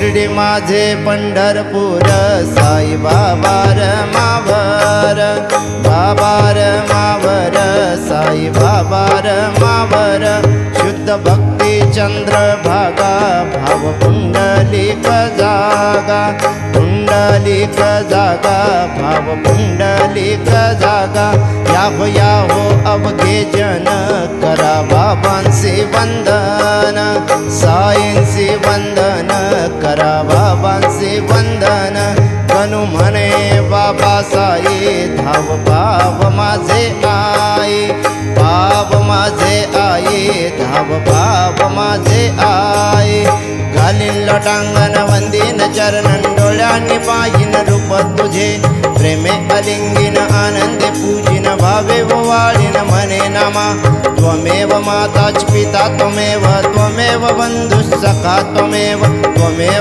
शिर्डी माझे पंढरपूर साई बाबार मावर बाबार मावर साई बाबार मावर शुद्ध भक्ती चंद्रभागा भाव पुंडलिक जागा पुंडलिक जागा भाव पुंडलिक जागा याहो याहो अवघे जन करा बाबांचे वंदन साईंचे वंदन करा बाबांचे वंदन कनु म्हणे बाबा साई धाव भाव माझे आई भाव माझे आई धाव भाव माझे आई घालीन लोटांगण वंदीन चरणन डोळ्यांनी पाहिन रूप तुझे प्रेमे अलिंगिन आनंदे पूजिन भावे वाळीन म्हणे नामा त्वमेव माताच पिता त्वमेव त्वमेव बंधुः सखा त्वमेव त्वमेव